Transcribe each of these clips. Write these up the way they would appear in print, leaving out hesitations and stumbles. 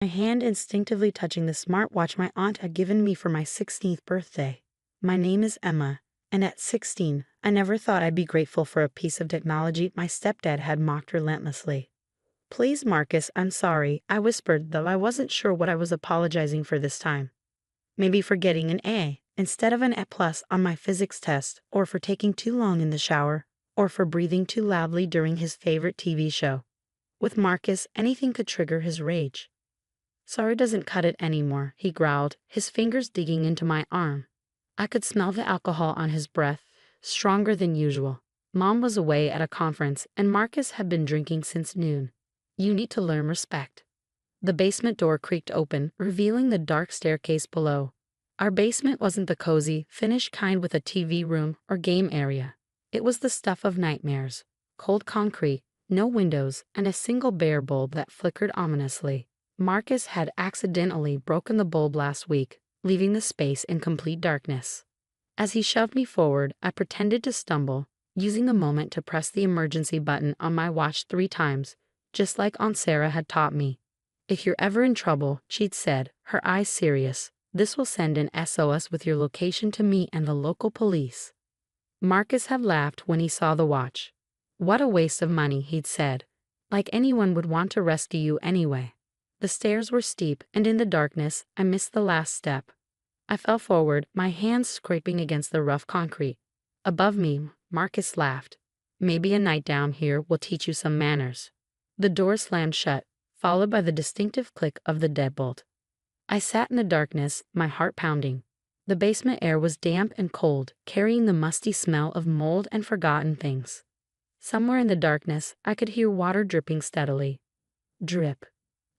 my hand instinctively touching the smartwatch my aunt had given me for my 16th birthday. My name is Emma, and at 16, I never thought I'd be grateful for a piece of technology my stepdad had mocked relentlessly. "Please, Marcus, I'm sorry," I whispered, though I wasn't sure what I was apologizing for this time. Maybe for getting an A instead of an A+ on my physics test, or for taking too long in the shower, or for breathing too loudly during his favorite TV show. With Marcus, anything could trigger his rage. "Sorry doesn't cut it anymore," he growled, his fingers digging into my arm. I could smell the alcohol on his breath, stronger than usual. Mom was away at a conference, and Marcus had been drinking since noon. "You need to learn respect." The basement door creaked open, revealing the dark staircase below. Our basement wasn't the cozy, finished kind with a TV room or game area. It was the stuff of nightmares. Cold concrete, no windows, and a single bare bulb that flickered ominously. Marcus had accidentally broken the bulb last week, leaving the space in complete darkness. As he shoved me forward, I pretended to stumble, using the moment to press the emergency button on my watch 3 times, just like Aunt Sarah had taught me. "If you're ever in trouble," she'd said, her eyes serious, "this will send an SOS with your location to me and the local police." Marcus had laughed when he saw the watch. "What a waste of money," he'd said. "Like anyone would want to rescue you anyway." The stairs were steep, and in the darkness, I missed the last step. I fell forward, my hands scraping against the rough concrete. Above me, Marcus laughed. "Maybe a night down here will teach you some manners." The door slammed shut, followed by the distinctive click of the deadbolt. I sat in the darkness, my heart pounding. The basement air was damp and cold, carrying the musty smell of mold and forgotten things. Somewhere in the darkness, I could hear water dripping steadily. Drip,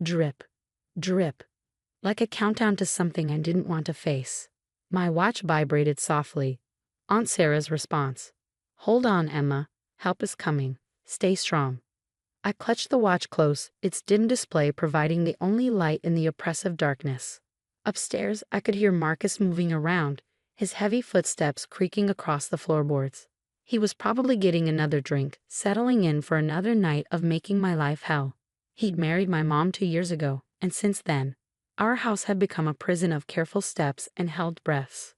drip, drip. Like a countdown to something I didn't want to face. My watch vibrated softly. Aunt Sarah's response. "Hold on, Emma. Help is coming. Stay strong." I clutched the watch close, its dim display providing the only light in the oppressive darkness. Upstairs, I could hear Marcus moving around, his heavy footsteps creaking across the floorboards. He was probably getting another drink, settling in for another night of making my life hell. He'd married my mom 2 years ago, and since then, our house had become a prison of careful steps and held breaths.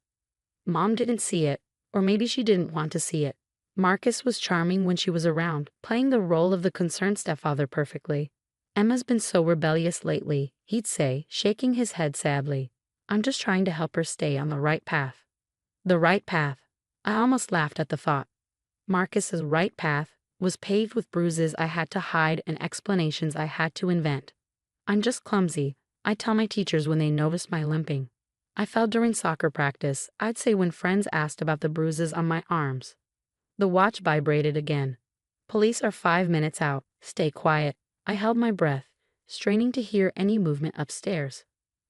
Mom didn't see it, or maybe she didn't want to see it. Marcus was charming when she was around, playing the role of the concerned stepfather perfectly. "Emma's been so rebellious lately," he'd say, shaking his head sadly. "I'm just trying to help her stay on the right path." The right path. I almost laughed at the thought. Marcus's right path was paved with bruises I had to hide and explanations I had to invent. "I'm just clumsy," I'd tell my teachers when they noticed my limping. "I fell during soccer practice," I'd say when friends asked about the bruises on my arms. The watch vibrated again. "Police are 5 minutes out. Stay quiet." I held my breath, straining to hear any movement upstairs.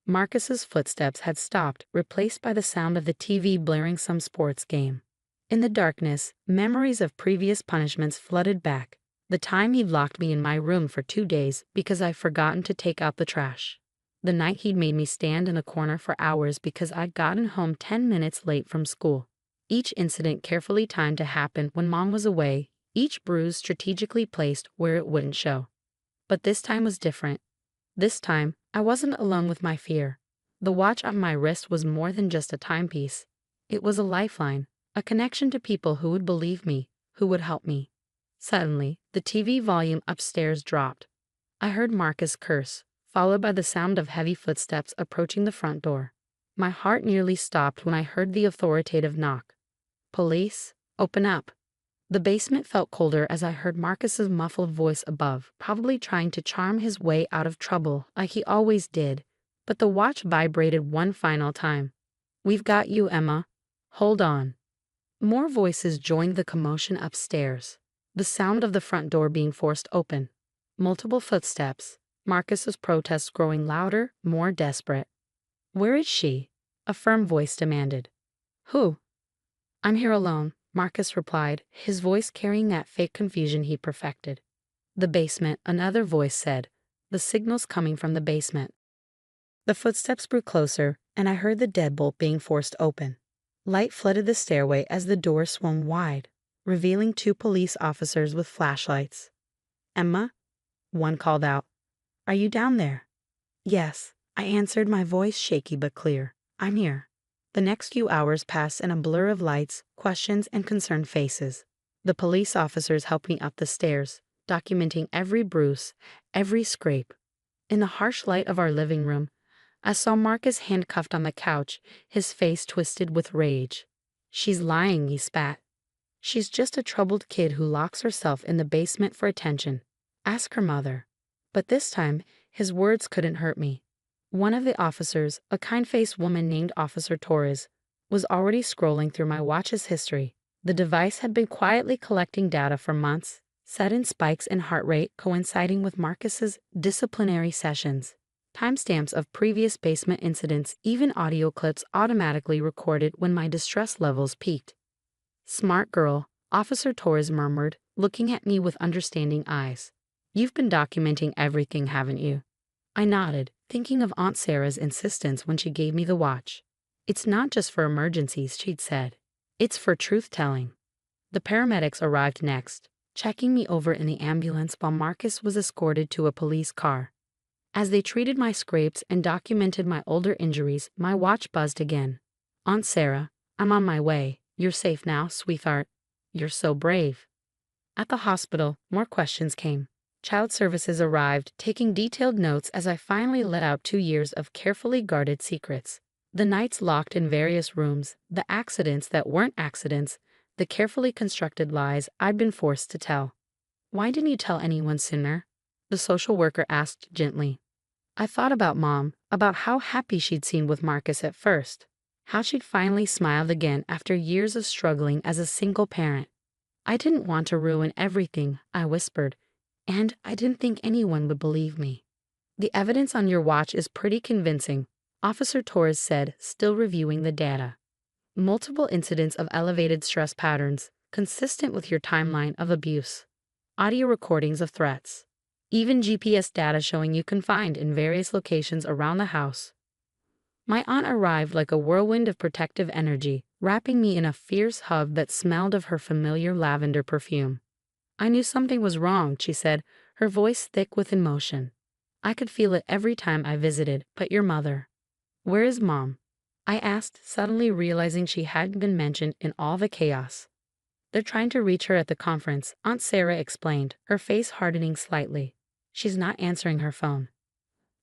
Marcus's footsteps had stopped, replaced by the sound of the TV blaring some sports game. In the darkness, memories of previous punishments flooded back. The time he'd locked me in my room for 2 days because I'd forgotten to take out the trash. The night he'd made me stand in a corner for hours because I'd gotten home 10 minutes late from school. Each incident carefully timed to happen when Mom was away, each bruise strategically placed where it wouldn't show. But this time was different. This time, I wasn't alone with my fear. The watch on my wrist was more than just a timepiece. It was a lifeline, a connection to people who would believe me, who would help me. Suddenly, the TV volume upstairs dropped. I heard Marcus curse, followed by the sound of heavy footsteps approaching the front door. My heart nearly stopped when I heard the authoritative knock. "Police, open up." The basement felt colder as I heard Marcus's muffled voice above, probably trying to charm his way out of trouble like he always did, but the watch vibrated one final time. "We've got you, Emma. Hold on." More voices joined the commotion upstairs. The sound of the front door being forced open. Multiple footsteps. Marcus's protests growing louder, more desperate. "Where is she?" a firm voice demanded. "Who?" "I'm here alone," Marcus replied, his voice carrying that fake confusion he perfected. "The basement," another voice said. "The signal's coming from the basement." The footsteps grew closer, and I heard the deadbolt being forced open. Light flooded the stairway as the door swung wide, revealing 2 police officers with flashlights. "Emma?" one called out. "Are you down there?" Yes, I answered, my voice shaky but clear. I'm here. The next few hours passed in a blur of lights, questions, and concerned faces. The police officers helped me up the stairs, documenting every bruise, every scrape. In the harsh light of our living room, I saw Marcus handcuffed on the couch, his face twisted with rage. She's lying, he spat. She's just a troubled kid who locks herself in the basement for attention. Ask her mother. But this time, his words couldn't hurt me. One of the officers, a kind-faced woman named Officer Torres, was already scrolling through my watch's history. The device had been quietly collecting data for months, set in spikes in heart rate coinciding with Marcus's disciplinary sessions. Timestamps of previous basement incidents, even audio clips automatically recorded when my distress levels peaked. Smart girl, Officer Torres murmured, looking at me with understanding eyes. You've been documenting everything, haven't you? I nodded, thinking of Aunt Sarah's insistence when she gave me the watch. It's not just for emergencies, she'd said. It's for truth-telling. The paramedics arrived next, checking me over in the ambulance while Marcus was escorted to a police car. As they treated my scrapes and documented my older injuries, my watch buzzed again. Aunt Sarah, I'm on my way. You're safe now, sweetheart. You're so brave. At the hospital, more questions came. Child services arrived, taking detailed notes as I finally let out 2 years of carefully guarded secrets. The nights locked in various rooms, the accidents that weren't accidents, the carefully constructed lies I'd been forced to tell. Why didn't you tell anyone sooner? The social worker asked gently. I thought about Mom, about how happy she'd seemed with Marcus at first, how she'd finally smiled again after years of struggling as a single parent. I didn't want to ruin everything, I whispered, and I didn't think anyone would believe me. The evidence on your watch is pretty convincing, Officer Torres said, still reviewing the data. Multiple incidents of elevated stress patterns, consistent with your timeline of abuse. Audio recordings of threats. Even GPS data showing you confined in various locations around the house. My aunt arrived like a whirlwind of protective energy, wrapping me in a fierce hug that smelled of her familiar lavender perfume. I knew something was wrong, she said, her voice thick with emotion. I could feel it every time I visited, but your mother. Where is Mom? I asked, suddenly realizing she hadn't been mentioned in all the chaos. They're trying to reach her at the conference, Aunt Sarah explained, her face hardening slightly. She's not answering her phone.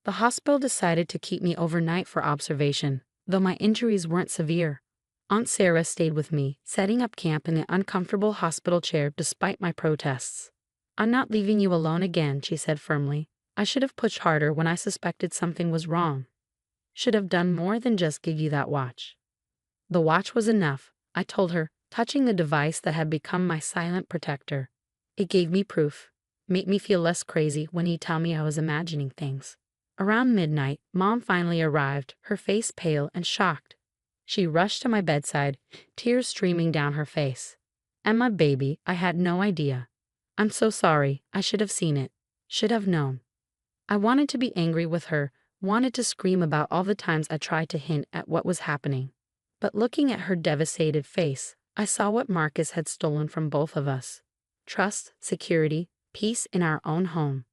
The hospital decided to keep me overnight for observation, though my injuries weren't severe. Aunt Sarah stayed with me, setting up camp in the uncomfortable hospital chair despite my protests. I'm not leaving you alone again, she said firmly. I should have pushed harder when I suspected something was wrong. Should have done more than just give you that watch. The watch was enough, I told her, touching the device that had become my silent protector. It gave me proof, made me feel less crazy when he'd tell me I was imagining things. Around midnight, Mom finally arrived, her face pale and shocked. She rushed to my bedside, tears streaming down her face. Emma, baby, I had no idea. I'm so sorry, I should have seen it, should have known. I wanted to be angry with her, wanted to scream about all the times I tried to hint at what was happening. But looking at her devastated face, I saw what Marcus had stolen from both of us. Trust, security, peace in our own home.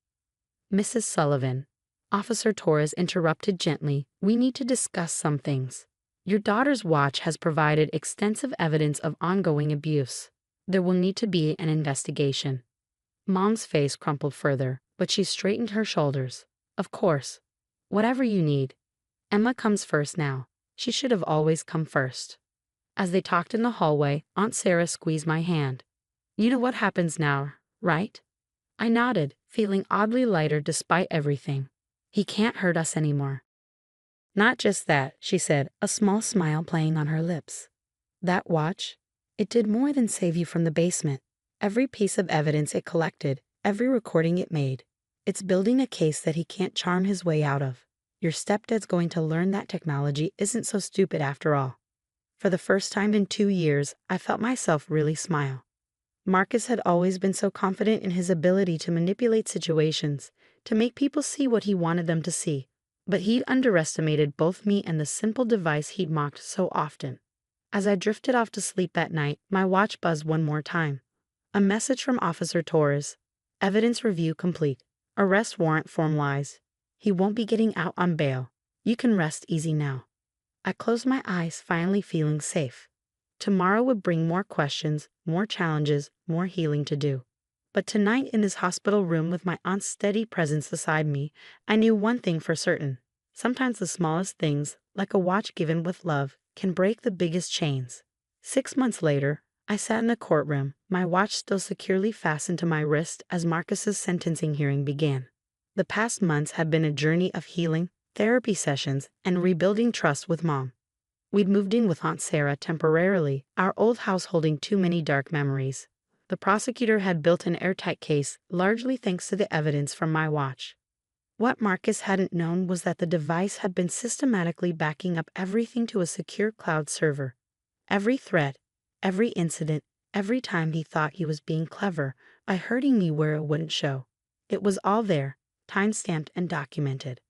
Mrs. Sullivan. Officer Torres interrupted gently, we need to discuss some things. Your daughter's watch has provided extensive evidence of ongoing abuse. There will need to be an investigation. Mom's face crumpled further, but she straightened her shoulders. Of course. Whatever you need. Emma comes first now. She should have always come first. As they talked in the hallway, Aunt Sarah squeezed my hand. You know what happens now, right? I nodded, feeling oddly lighter despite everything. He can't hurt us anymore. Not just that, she said, a small smile playing on her lips. That watch, it did more than save you from the basement. Every piece of evidence it collected, every recording it made, it's building a case that he can't charm his way out of. Your stepdad's going to learn that technology isn't so stupid after all. For the first time in 2 years, I felt myself really smile. Marcus had always been so confident in his ability to manipulate situations, to make people see what he wanted them to see, but he'd underestimated both me and the simple device he'd mocked so often. As I drifted off to sleep that night, my watch buzzed one more time. A message from Officer Torres. Evidence review complete. Arrest warrant formalized. He won't be getting out on bail. You can rest easy now." I closed my eyes, finally feeling safe. Tomorrow would bring more questions, more challenges, more healing to do. But tonight, in his hospital room with my aunt's steady presence beside me, I knew one thing for certain. Sometimes the smallest things, like a watch given with love, can break the biggest chains. 6 months later, I sat in the courtroom, my watch still securely fastened to my wrist as Marcus's sentencing hearing began. The past months had been a journey of healing, therapy sessions, and rebuilding trust with Mom. We'd moved in with Aunt Sarah temporarily, our old house holding too many dark memories. The prosecutor had built an airtight case, largely thanks to the evidence from my watch. What Marcus hadn't known was that the device had been systematically backing up everything to a secure cloud server. Every threat, every incident, every time he thought he was being clever, by hurting me where it wouldn't show. It was all there, time-stamped and documented.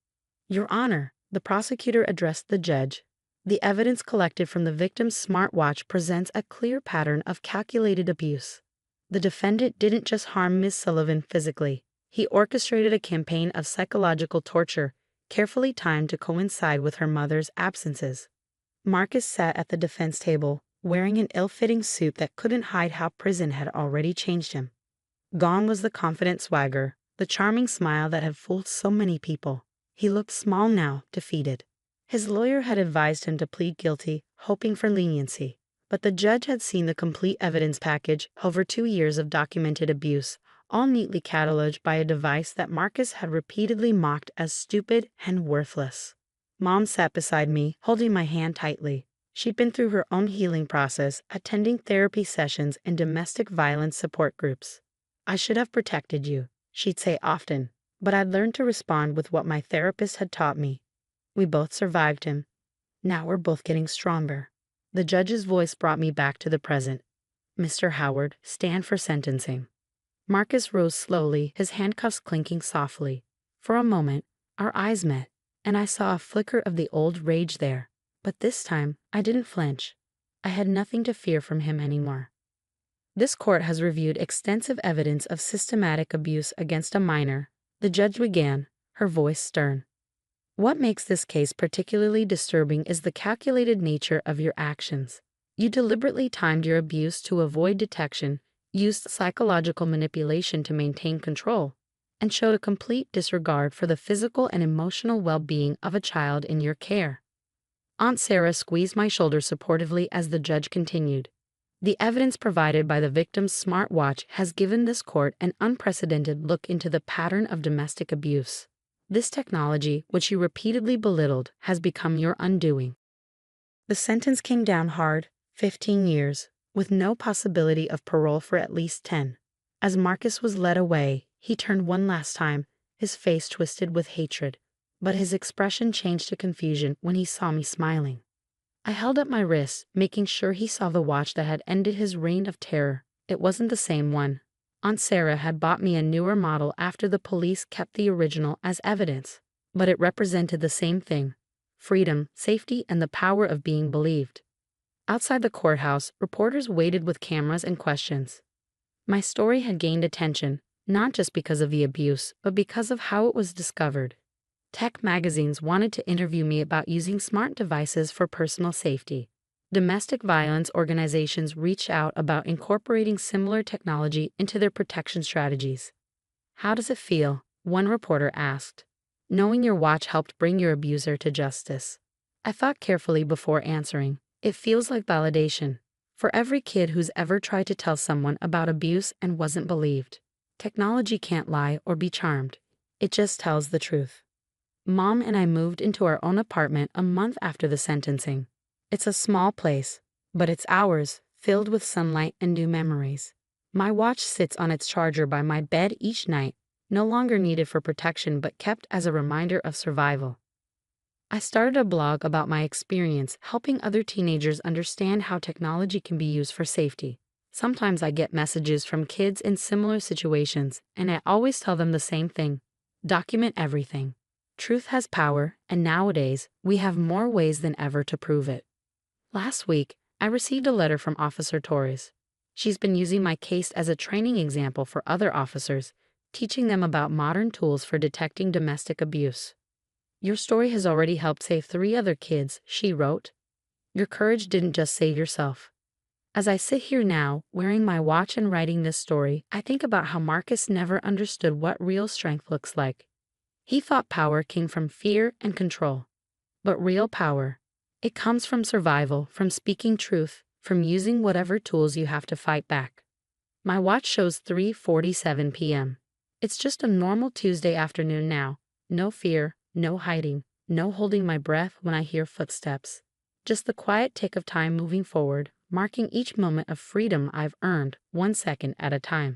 "Your Honor," the prosecutor addressed the judge, "the evidence collected from the victim's smartwatch presents a clear pattern of calculated abuse. The defendant didn't just harm Ms. Sullivan physically. He orchestrated a campaign of psychological torture, carefully timed to coincide with her mother's absences." Marcus sat at the defense table, wearing an ill-fitting suit that couldn't hide how prison had already changed him. Gone was the confident swagger, the charming smile that had fooled so many people. He looked small now, defeated. His lawyer had advised him to plead guilty, hoping for leniency. But the judge had seen the complete evidence package, over 2 years of documented abuse, all neatly cataloged by a device that Marcus had repeatedly mocked as stupid and worthless. Mom sat beside me, holding my hand tightly. She'd been through her own healing process, attending therapy sessions and domestic violence support groups. "I should have protected you," she'd say often, but I'd learned to respond with what my therapist had taught me. "We both survived him. Now we're both getting stronger." The judge's voice brought me back to the present. "Mr. Howard, stand for sentencing." Marcus rose slowly, his handcuffs clinking softly. For a moment, our eyes met, and I saw a flicker of the old rage there. But this time, I didn't flinch. I had nothing to fear from him anymore. "This court has reviewed extensive evidence of systematic abuse against a minor," the judge began, her voice stern. "What makes this case particularly disturbing is the calculated nature of your actions. You deliberately timed your abuse to avoid detection, used psychological manipulation to maintain control, and showed a complete disregard for the physical and emotional well-being of a child in your care." Aunt Sarah squeezed my shoulder supportively as the judge continued. "The evidence provided by the victim's smartwatch has given this court an unprecedented look into the pattern of domestic abuse. This technology, which you repeatedly belittled, has become your undoing." The sentence came down hard, 15 years, with no possibility of parole for at least 10. As Marcus was led away, he turned one last time, his face twisted with hatred. But his expression changed to confusion when he saw me smiling. I held up my wrist, making sure he saw the watch that had ended his reign of terror. It wasn't the same one. Aunt Sarah had bought me a newer model after the police kept the original as evidence. But it represented the same thing: freedom, safety, and the power of being believed. Outside the courthouse, reporters waited with cameras and questions. My story had gained attention, not just because of the abuse, but because of how it was discovered. Tech magazines wanted to interview me about using smart devices for personal safety. Domestic violence organizations reached out about incorporating similar technology into their protection strategies. "How does it feel?" one reporter asked, "knowing your watch helped bring your abuser to justice?" I thought carefully before answering. It feels like validation. For every kid who's ever tried to tell someone about abuse and wasn't believed. Technology can't lie or be charmed. It just tells the truth. Mom and I moved into our own apartment a month after the sentencing. It's a small place, but it's ours, filled with sunlight and new memories. My watch sits on its charger by my bed each night, no longer needed for protection but kept as a reminder of survival. I started a blog about my experience helping other teenagers understand how technology can be used for safety. Sometimes I get messages from kids in similar situations, and I always tell them the same thing: document everything. Truth has power, and nowadays, we have more ways than ever to prove it. Last week, I received a letter from Officer Torres. She's been using my case as a training example for other officers, teaching them about modern tools for detecting domestic abuse. Your story has already helped save 3 other kids, she wrote. Your courage didn't just save yourself. As I sit here now, wearing my watch and writing this story, I think about how Marcus never understood what real strength looks like. He thought power came from fear and control. But real power, it comes from survival, from speaking truth, from using whatever tools you have to fight back. My watch shows 3:47 p.m. It's just a normal Tuesday afternoon now. No fear, no hiding, no holding my breath when I hear footsteps. Just the quiet tick of time moving forward, marking each moment of freedom I've earned, 1 second at a time.